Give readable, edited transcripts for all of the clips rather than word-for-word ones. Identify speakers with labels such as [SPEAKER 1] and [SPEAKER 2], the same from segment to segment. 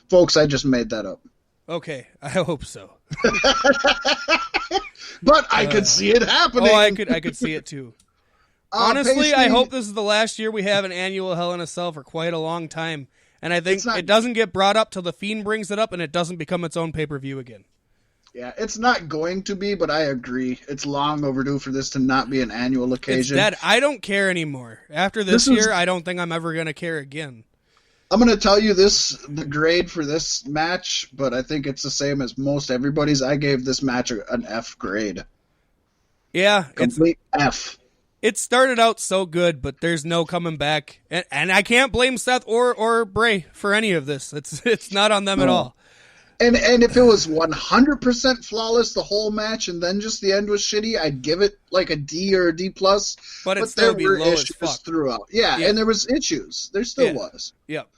[SPEAKER 1] Folks, I just made that up.
[SPEAKER 2] Okay, I hope so.
[SPEAKER 1] But I could see it happening.
[SPEAKER 2] Oh, I could see it too. Honestly,
[SPEAKER 1] Paystee,
[SPEAKER 2] I hope this is the last year we have an annual Hell in a Cell for quite a long time. And I think it doesn't get brought up till The Fiend brings it up, and it doesn't become its own pay-per-view again.
[SPEAKER 1] Yeah, it's not going to be, but I agree. It's long overdue for this to not be an annual occasion.
[SPEAKER 2] It's dead. I don't care anymore. After this year, I don't think I'm ever going to care again.
[SPEAKER 1] I'm going to tell you the grade for this match, but I think it's the same as most everybody's. I gave this match an F grade.
[SPEAKER 2] Yeah.
[SPEAKER 1] Complete F.
[SPEAKER 2] It started out so good, but there's no coming back. And I can't blame Seth or Bray for any of this. It's not on them at all.
[SPEAKER 1] And if it was 100% flawless the whole match and then just the end was shitty, I'd give it like a D or a D+.
[SPEAKER 2] But it'd still be low as fuck.
[SPEAKER 1] Throughout. Yeah, and there was issues. There still was.
[SPEAKER 2] Yep.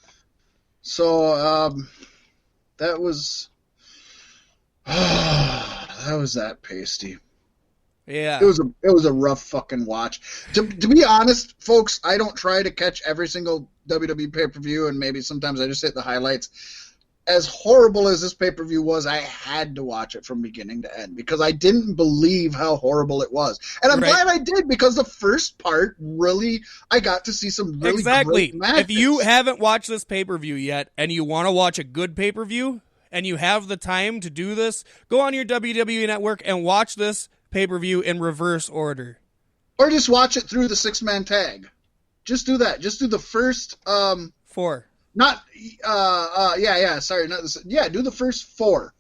[SPEAKER 1] So that was that Paystee.
[SPEAKER 2] Yeah.
[SPEAKER 1] It was a rough fucking watch. To be honest, folks, I don't try to catch every single WWE pay-per-view, and maybe sometimes I just hit the highlights. As horrible as this pay-per-view was, I had to watch it from beginning to end because I didn't believe how horrible it was. And I'm glad I did because the first part, really, I got to see some really great matches.
[SPEAKER 2] If you haven't watched this pay-per-view yet and you want to watch a good pay-per-view and you have the time to do this, go on your WWE Network and watch this pay-per-view in reverse order.
[SPEAKER 1] Or just watch it through the six-man tag. Just do that. Just do the first...
[SPEAKER 2] 4.
[SPEAKER 1] Not, sorry, not this. Yeah, do the first 4.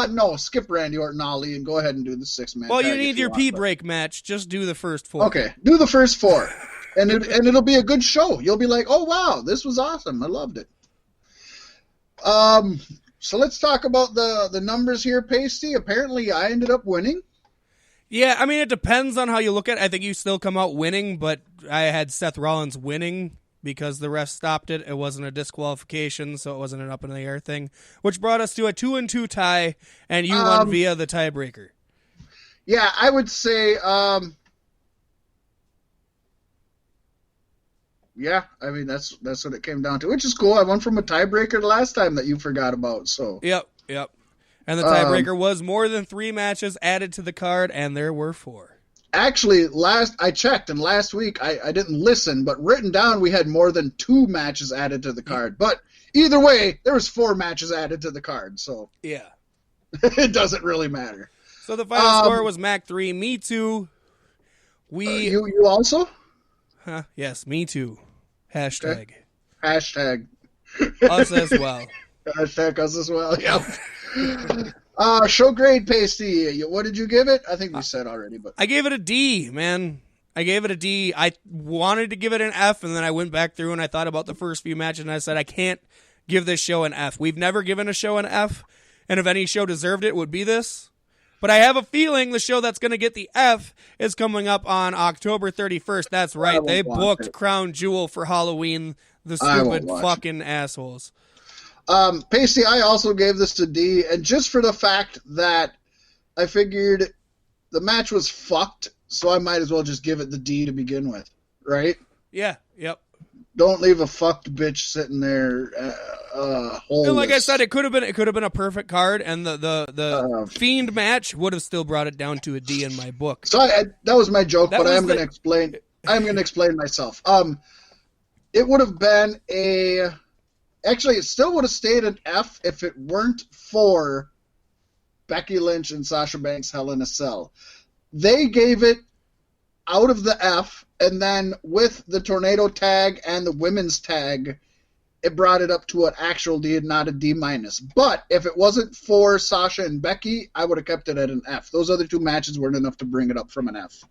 [SPEAKER 1] No, skip Randy Orton Ali and go ahead and do the 6-man.
[SPEAKER 2] Well, you need your P-break match. Just do the first 4.
[SPEAKER 1] Okay, do the first 4, and it'll be a good show. You'll be like, oh wow, this was awesome. I loved it. So let's talk about the numbers here, Paystee. Apparently, I ended up winning.
[SPEAKER 2] Yeah, I mean, it depends on how you look at it. I think you still come out winning, but I had Seth Rollins winning because the ref stopped it. It wasn't a disqualification, so it wasn't an up-in-the-air thing, which brought us to a 2-2 tie, and you won via the tiebreaker.
[SPEAKER 1] Yeah, I would say, yeah, I mean, that's what it came down to, which is cool. I won from a tiebreaker the last time that you forgot about, so.
[SPEAKER 2] Yep. And the tiebreaker was more than 3 matches added to the card, and there were 4.
[SPEAKER 1] Actually, I checked, and last week I didn't listen, but written down we had more than 2 matches added to the card. But either way, there was 4 matches added to the card, so
[SPEAKER 2] yeah,
[SPEAKER 1] it doesn't really matter.
[SPEAKER 2] So the final score was Mac 3, me 2.
[SPEAKER 1] You also?
[SPEAKER 2] Yes, me too. Hashtag.
[SPEAKER 1] Okay. Hashtag.
[SPEAKER 2] Us as well.
[SPEAKER 1] Hashtag us as well. Yep. Show grade, Paystee. What did you give it? I think we said already, but
[SPEAKER 2] I gave it a D, man. I gave it a D. I wanted to give it an F, and then I went back through and I thought about the first few matches, and I said I can't give this show an F. We've never given a show an F, and if any show deserved it would be this. But I have a feeling the show that's going to get the F is coming up on October 31st. That's right. They booked Crown Jewel for Halloween. The stupid fucking assholes.
[SPEAKER 1] Paystee, I also gave this a D, and just for the fact that I figured the match was fucked, so I might as well just give it the D to begin with, right?
[SPEAKER 2] Yeah, yep.
[SPEAKER 1] Don't leave a fucked bitch sitting there holeless.
[SPEAKER 2] And like I said, it could have been a perfect card, and the Fiend match would have still brought it down to a D in my book.
[SPEAKER 1] So that was my joke, but I am going to explain. I am going to explain myself. It would have been actually, it still would have stayed an F if it weren't for Becky Lynch and Sasha Banks' Hell in a Cell. They gave it out of the F, and then with the tornado tag and the women's tag, it brought it up to an actual D and not a D-. But if it wasn't for Sasha and Becky, I would have kept it at an F. Those other 2 matches weren't enough to bring it up from an F.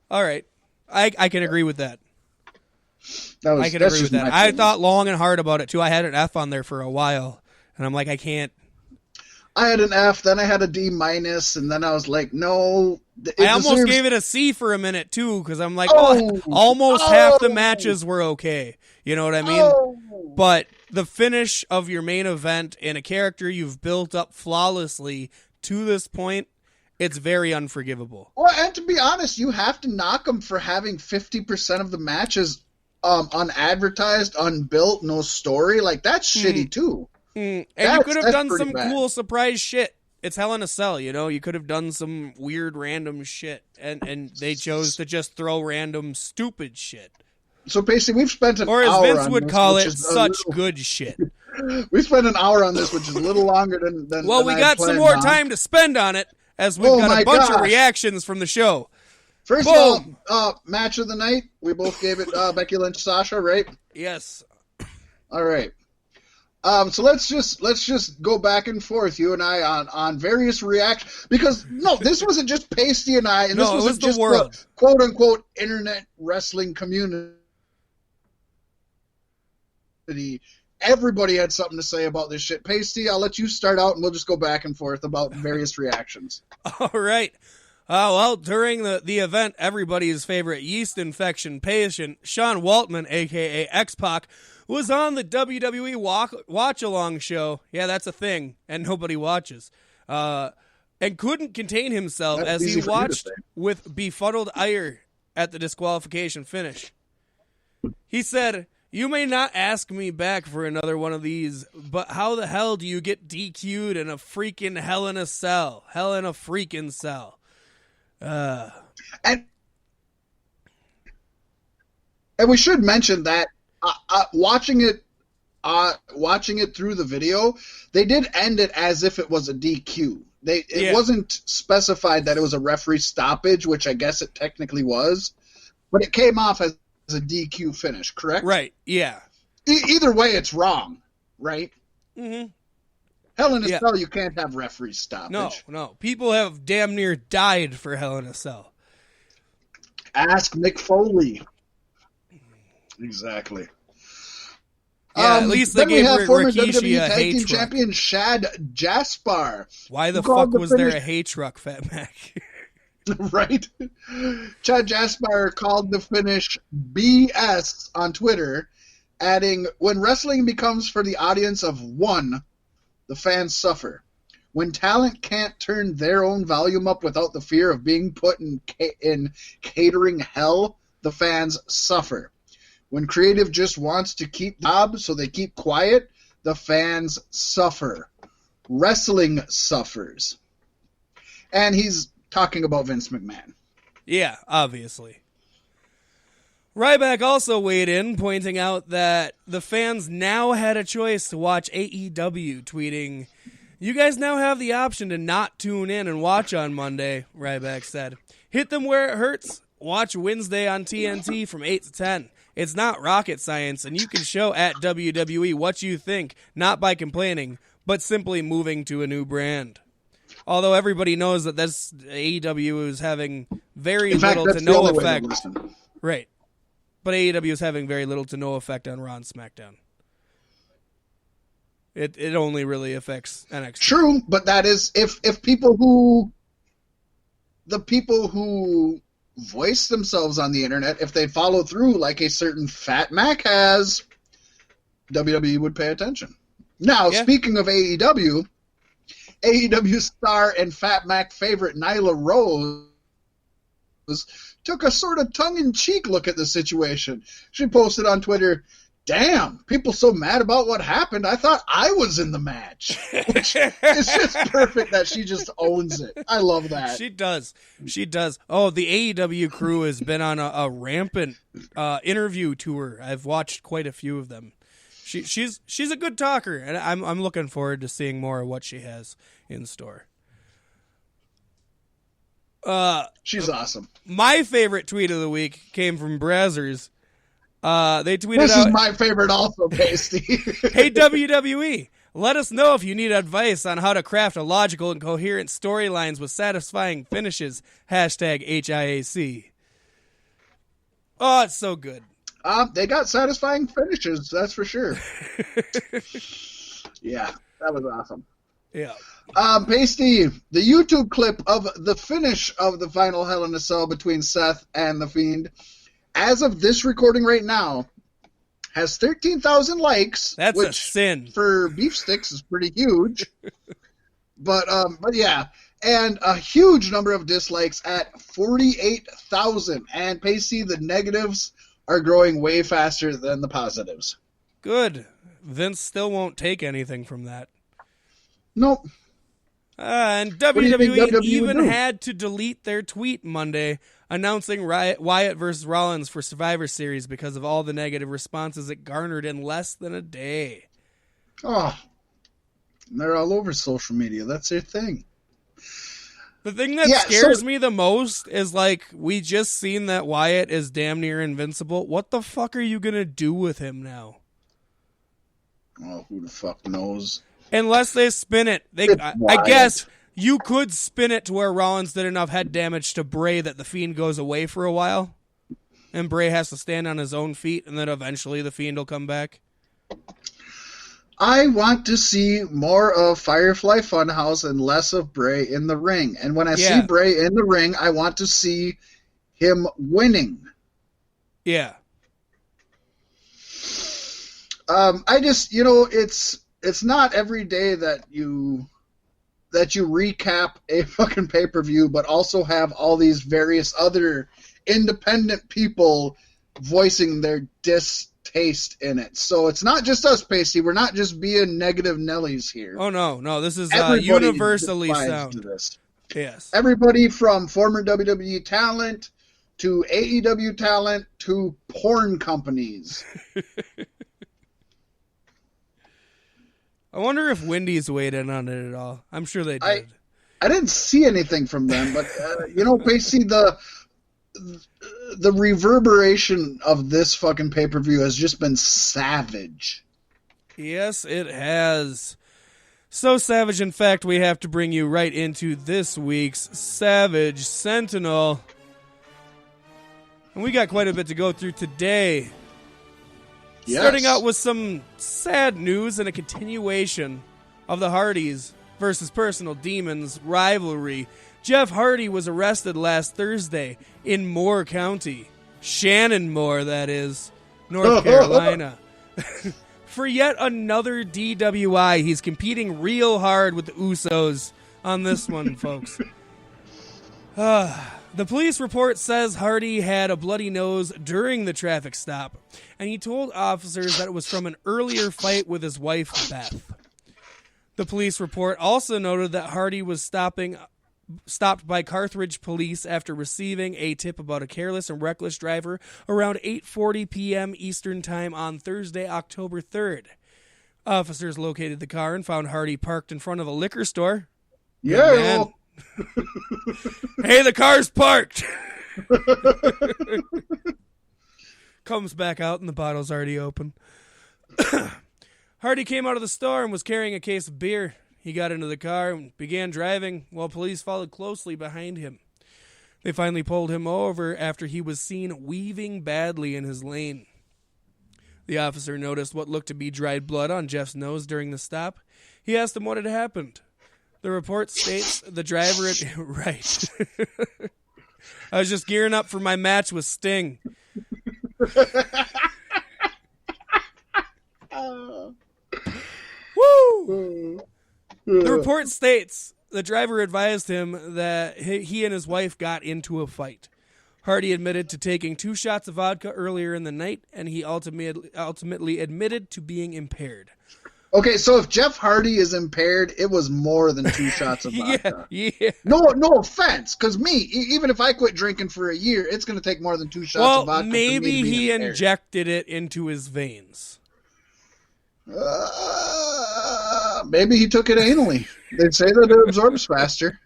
[SPEAKER 2] All right. I can agree with that.
[SPEAKER 1] I
[SPEAKER 2] can agree with that. I thought long and hard about it, too. I had an F on there for a while, and I'm like, I can't.
[SPEAKER 1] I had an F, then I had a D-, and then I was like, no.
[SPEAKER 2] I almost gave it a C for a minute, too, because I'm like, almost half the matches were okay. You know what I mean? But the finish of your main event in a character you've built up flawlessly to this point, it's very unforgivable.
[SPEAKER 1] Well, and to be honest, you have to knock them for having 50% of the matches unadvertised, unbuilt, no story. Like, that's shitty, too.
[SPEAKER 2] And you could have done some cool surprise shit. It's Hell in a Cell, you know? You could have done some weird random shit, and they chose to just throw random stupid shit.
[SPEAKER 1] So basically, we've spent an hour
[SPEAKER 2] on this. Or as Vince would
[SPEAKER 1] this,
[SPEAKER 2] call it, such good shit.
[SPEAKER 1] We spent an hour on this, which is a little longer than
[SPEAKER 2] well, we got some more time to spend on it, as we've got a bunch of reactions from the show.
[SPEAKER 1] First of all, match of the night, we both gave it Becky Lynch, Sasha, right?
[SPEAKER 2] Yes.
[SPEAKER 1] All right. So let's just go back and forth, you and I, on various reactions, because no, this wasn't just Paystee and I, and this wasn't just the quote unquote internet wrestling community. Everybody had something to say about this shit. Paystee, I'll let you start out, and we'll just go back and forth about various reactions.
[SPEAKER 2] All right. Well, during the event, everybody's favorite yeast infection patient, Sean Waltman, a.k.a. X-Pac, was on the WWE Watch-Along show. Yeah, that's a thing, and nobody watches. And couldn't contain himself as he watched with befuddled ire at the disqualification finish. He said, "You may not ask me back for another one of these, but how the hell do you get DQ'd in a freaking Hell in a Cell? Hell in a freaking cell." And
[SPEAKER 1] we should mention that watching it through the video, they did end it as if it was a DQ. It wasn't specified that it was a referee stoppage, which I guess it technically was, but it came off as a DQ finish, correct?
[SPEAKER 2] Right, yeah.
[SPEAKER 1] Either way, it's wrong, right?
[SPEAKER 2] Mm-hmm.
[SPEAKER 1] Hell in a Cell, you can't have referee stoppage.
[SPEAKER 2] No. People have damn near died for Hell in a Cell.
[SPEAKER 1] Ask Mick Foley. Exactly.
[SPEAKER 2] Yeah, at least they gave
[SPEAKER 1] former
[SPEAKER 2] Rikishi
[SPEAKER 1] WWE
[SPEAKER 2] a
[SPEAKER 1] Tag
[SPEAKER 2] hay
[SPEAKER 1] Team
[SPEAKER 2] truck.
[SPEAKER 1] Champion Shad Jaspar.
[SPEAKER 2] Why the fuck was there a hay truck, Fat Mack?
[SPEAKER 1] Right? Chad Jaspar called the finish BS on Twitter, adding, "When wrestling becomes for the audience of one, the fans suffer. When talent can't turn their own volume up without the fear of being put in catering hell, the fans suffer. When creative just wants to keep the job so they keep quiet, the fans suffer. Wrestling suffers." And he's talking about Vince McMahon.
[SPEAKER 2] Yeah, obviously. Ryback also weighed in, pointing out that the fans now had a choice to watch AEW, tweeting, "You guys now have the option to not tune in and watch on Monday," Ryback said. "Hit them where it hurts. Watch Wednesday on TNT from 8 to 10. It's not rocket science, and you can show at WWE what you think, not by complaining, but simply moving to a new brand." Although everybody knows that this AEW is having very little to no effect. Right. But AEW is having very little to no effect on Raw and SmackDown. It only really affects NXT.
[SPEAKER 1] True, but that is if the people who voice themselves on the internet, if they follow through like a certain Fat Mack has, WWE would pay attention. Now, Speaking of AEW star and Fat Mack favorite Nyla Rose took a sort of tongue-in-cheek look at the situation. She posted on Twitter, "Damn, people so mad about what happened, I thought I was in the match." Which is just perfect that she just owns it. I love that.
[SPEAKER 2] She does. Oh, the AEW crew has been on a rampant interview tour. I've watched quite a few of them. She's a good talker, and I'm looking forward to seeing more of what she has in store.
[SPEAKER 1] She's awesome.
[SPEAKER 2] My favorite tweet of the week came from Brazzers. They tweeted
[SPEAKER 1] This is my favorite also, Paystee.
[SPEAKER 2] "Hey WWE, let us know if you need advice on how to craft a logical and coherent storylines with satisfying finishes. #HIAC. Oh, it's so good.
[SPEAKER 1] They got satisfying finishes, that's for sure. Yeah, that was awesome.
[SPEAKER 2] Yeah.
[SPEAKER 1] Paystee, the YouTube clip of the finish of the final Hell in a Cell between Seth and The Fiend, as of this recording right now, has 13,000 likes.
[SPEAKER 2] That's
[SPEAKER 1] which
[SPEAKER 2] a sin.
[SPEAKER 1] For beef sticks is pretty huge. but yeah. And a huge number of dislikes at 48,000. And Paystee, the negatives are growing way faster than the positives.
[SPEAKER 2] Good. Vince still won't take anything from that.
[SPEAKER 1] Nope.
[SPEAKER 2] And
[SPEAKER 1] do you think
[SPEAKER 2] WWE
[SPEAKER 1] WWE
[SPEAKER 2] even
[SPEAKER 1] would do?
[SPEAKER 2] had to delete their tweet Monday announcing Wyatt versus Rollins for Survivor Series because of all the negative responses it garnered in less than a day.
[SPEAKER 1] Oh, they're all over social media. That's their thing.
[SPEAKER 2] The thing that scares me the most is, like, we just seen that Wyatt is damn near invincible. What the fuck are you going to do with him now?
[SPEAKER 1] Oh, who the fuck knows?
[SPEAKER 2] Unless they spin it. I guess you could spin it to where Rollins did enough head damage to Bray that the Fiend goes away for a while. And Bray has to stand on his own feet, and then eventually the Fiend will come back.
[SPEAKER 1] I want to see more of Firefly Funhouse and less of Bray in the ring. And when I see Bray in the ring, I want to see him winning.
[SPEAKER 2] Yeah.
[SPEAKER 1] I just, it's not every day that you recap a fucking pay-per-view, but also have all these various other independent people voicing their distaste in it. So it's not just us, Paystee. We're not just being negative Nellies here.
[SPEAKER 2] Oh, no. This is
[SPEAKER 1] Everybody
[SPEAKER 2] universally sound.
[SPEAKER 1] to this.
[SPEAKER 2] Yes.
[SPEAKER 1] Everybody from former WWE talent to AEW talent to porn companies.
[SPEAKER 2] I wonder if Wendy's weighed in on it at all. I'm sure they did.
[SPEAKER 1] I didn't see anything from them, but basically the reverberation of this fucking pay-per-view has just been savage.
[SPEAKER 2] Yes, it has. So savage, in fact, we have to bring you right into this week's Savage Sentinel. And we got quite a bit to go through today. Yes. Starting out with some sad news and a continuation of the Hardys versus Personal Demons rivalry. Jeff Hardy was arrested last Thursday in Moore County. Shannon Moore, that is, North Carolina. For yet another DWI. He's competing real hard with the Usos on this one, folks. The police report says Hardy had a bloody nose during the traffic stop, and he told officers that it was from an earlier fight with his wife, Beth. The police report also noted that Hardy was stopped by Carthage police after receiving a tip about a careless and reckless driver around 8:40 p.m. Eastern Time on Thursday, October 3rd. Officers located the car and found Hardy parked in front of a liquor store.
[SPEAKER 1] Yeah.
[SPEAKER 2] Hey, the car's parked. Comes back out and the bottle's already open. Hardy came out of the store and was carrying a case of beer. He got into the car and began driving while police followed closely behind him. They finally pulled him over after he was seen weaving badly in his lane. The officer noticed what looked to be dried blood on Jeff's nose during the stop. He asked him what had happened. The report states the driver had... Right. I was just gearing up for my match with Sting. Woo! The report states the driver advised him that he and his wife got into a fight. Hardy admitted to taking 2 shots of vodka earlier in the night, and he ultimately admitted to being impaired.
[SPEAKER 1] Okay, so if Jeff Hardy is impaired, it was more than 2 shots of vodka.
[SPEAKER 2] Yeah.
[SPEAKER 1] No offense, because even if I quit drinking for a year, it's going to take more than 2 shots of vodka.
[SPEAKER 2] Well, maybe
[SPEAKER 1] for me to be
[SPEAKER 2] he
[SPEAKER 1] impaired.
[SPEAKER 2] injected it into his veins.
[SPEAKER 1] Maybe he took it anally. They say that it absorbs faster.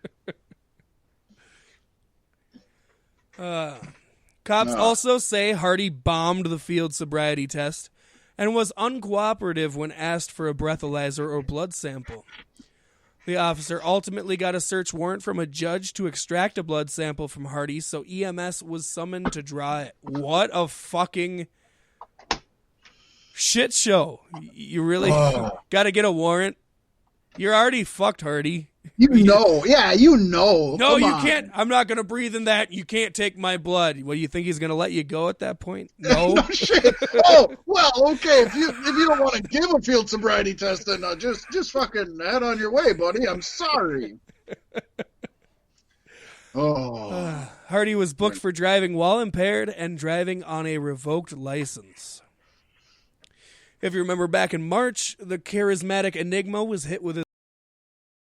[SPEAKER 2] Cops also say Hardy bombed the field sobriety test and was uncooperative when asked for a breathalyzer or blood sample. The officer ultimately got a search warrant from a judge to extract a blood sample from Hardy, so EMS was summoned to draw it. What a fucking shit show. You really got to get a warrant? You're already fucked, Hardy.
[SPEAKER 1] You know.
[SPEAKER 2] No,
[SPEAKER 1] Come
[SPEAKER 2] you
[SPEAKER 1] on.
[SPEAKER 2] can't. I'm not going to breathe in that. You can't take my blood. Well, you think he's going to let you go at that point? No.
[SPEAKER 1] No shit. Oh, well, okay. If you don't want to give a field sobriety test, then just fucking head on your way, buddy. I'm sorry.
[SPEAKER 2] Hardy was booked for driving while impaired and driving on a revoked license. If you remember back in March, the charismatic Enigma was hit with